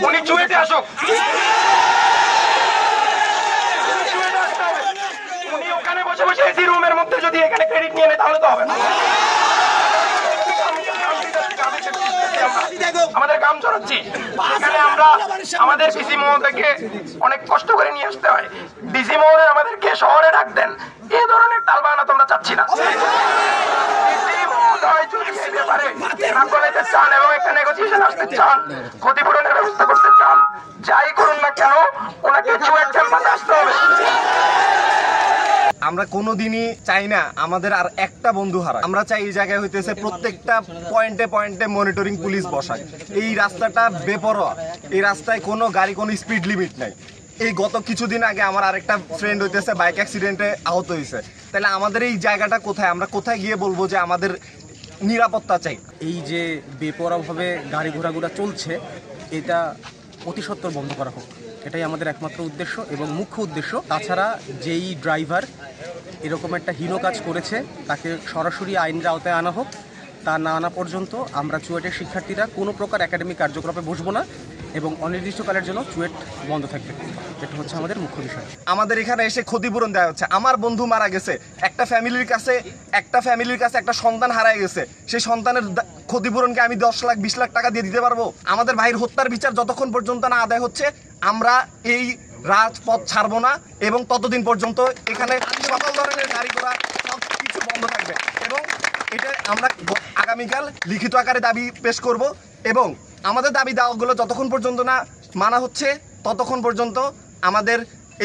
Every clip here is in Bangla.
উনি চুয়েটে আসুক, উনি ওখানে বসে বসে এসি রুমের মধ্যে যদি এখানে ক্রেডিট নিয়ে নেয় তাহলে তো হবে না। আমাদের কাম চড়াচ্ছি, এখানে আমরা আমাদের ডিসি মহোদয়কে অনেক কষ্ট করে নিয়ে আসতে হয়। ডিসি মহোদয় আমাদেরকে শহরে ডাক দেন, এই ধরনের তালবাহানা তোমরা চাচ্ছি না। চান এবং একটা নেগোসিয়েশন আসতে চান, ক্ষতিপূরণের ব্যবস্থা করতে চান, যাই করুন না কেন ওনাকে চুয়েট ক্যাম্পাসে আসতে হবে। আমরা কোনোদিনই চাই না আমাদের আর একটা বন্ধু হারা। আমরা চাই এই জায়গায় হইতেছে প্রত্যেকটা পয়েন্টে পয়েন্টে মনিটরিং পুলিশ বসায়। এই রাস্তাটা বেপরোয়া, এই রাস্তায় কোনো গাড়ি, কোনো স্পিড লিমিট নাই। এই গত কিছুদিন আগে আমার আরেকটা ফ্রেন্ড হইতেছে বাইক অ্যাক্সিডেন্টে আহত হয়েছে। তাহলে আমাদের এই জায়গাটা কোথায়? আমরা কোথায় গিয়ে বলবো যে আমাদের নিরাপত্তা চাই? এই যে বেপরোয়াভাবে গাড়ি ঘোড়াগুড়া চলছে, এটা অতি সত্বর বন্ধ করা হোক, এটাই আমাদের একমাত্র উদ্দেশ্য এবং মুখ্য উদ্দেশ্য। তাছাড়া যেই ড্রাইভার এরকম একটা হীন কাজ করেছে তাকে সরাসরি আইনের আওতায় আনা হোক। তা না আনা পর্যন্ত আমরা চুয়েটের শিক্ষার্থীরা কোনো প্রকার একাডেমিক কার্যকলাপে বসবো না এবং অনির্দিষ্টকালের জন্য চুয়েট বন্ধ থাকবে। এটা হচ্ছে আমাদের মুখ্য বিষয়। আমাদের এখানে এসে ক্ষতিপূরণ দেওয়া হচ্ছে। আমার বন্ধু মারা গেছে, একটা ফ্যামিলির কাছে একটা সন্তান হারায় গেছে, সেই সন্তানের ক্ষতিপূরণকে আমি 10 লাখ 20 লাখ টাকা দিয়ে দিতে পারবো? আমাদের ভাইয়ের হত্যার বিচার যতক্ষণ পর্যন্ত না আদায় হচ্ছে আমরা এই রাজপথ ছাড়বো না এবং ততদিন পর্যন্ত এখানে সকল ধরনের গাড়ি ঘোড়া সব কিছু বন্ধ থাকবে। এবং এটা আমরা আগামীকাল লিখিত আকারে দাবি পেশ করব এবং আমাদের দাবি দাওয়াগুলো যতক্ষণ পর্যন্ত না মানা হচ্ছে ততক্ষণ পর্যন্ত আমাদের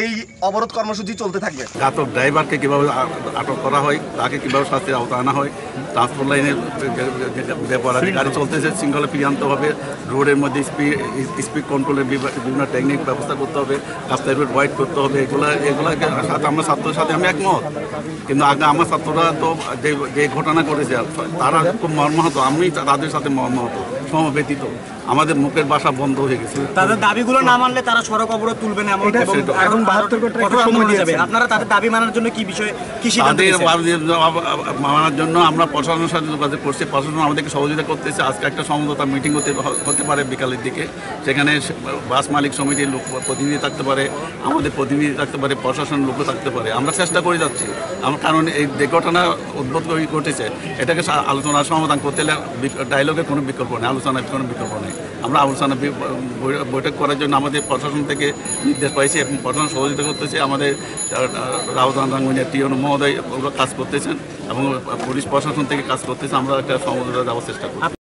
এই অবরোধ কর্মসূচি চলতে থাকবে। ঘাতক ড্রাইভারকে কীভাবে আটক করা হয়, তাকে কীভাবে শাস্তির আওতায় আনা হয়, ট্রান্সপোর্ট লাইনের ব্যাপারে গাড়ি চলতেছে শৃঙ্খলা ফিরিয়ে আনতে হবে, রোডের মধ্যে স্পিড কন্ট্রোলের বিভিন্ন টেকনিক ব্যবস্থা করতে হবে, রাস্তায় রোড ওয়াইড করতে হবে। এগুলোকে সাথে আমরা ছাত্রের সাথে আমি একমত, কিন্তু আগে আমার ছাত্ররা তো যে ঘটনা করেছে তারা খুব মর্মাহত, আমি তাদের সাথে মর্মাহত, সমবেতিত। আমাদের মুখের ভাষা বন্ধ হয়ে গেছে। তাদের দাবিগুলো না মানলে তারা সড়ক অবরোধ তুলবে না। এখন 72 ঘন্টা সময় দিয়ে যাবে। আপনারা তাদের দাবি মানার জন্য কি বিষয়ে কি সিদ্ধান্ত নিয়েছেন? মানার জন্য আমরা প্রশাসনের সাথে যোগাযোগ করছি, প্রশাসন আমাদেরকে সহযোগিতা করতেছে। আজকে একটা সমঝোতা মিটিং হতে পারে বিকালের দিকে, সেখানে বাস মালিক সমিতির লোক প্রতিনিধি থাকতে পারে, আমাদের প্রতিনিধি থাকতে পারে, প্রশাসনের লোকও থাকতে পারে। আমরা চেষ্টা করে যাচ্ছি, কারণ এই যে ঘটনা উদ্ভূত ঘটেছে এটাকে আলোচনার সমাধান করতে হলে ডায়লগের কোনো বিকল্প নেই, আলোচনার কোনো বিকল্প নেই। আমরা আলোচনা বৈঠক করার জন্য আমাদের প্রশাসন থেকে নির্দেশ পাইছি এবং প্রশাসন সহযোগিতা করতেছে। আমাদের রাউজান রাঙ্গুনিয়া টিওন মহোদয় কাজ করতেছেন এবং পুলিশ প্রশাসন থেকে কাজ করতেছে। আমরা একটা সমঝোতা দেওয়ার চেষ্টা করি।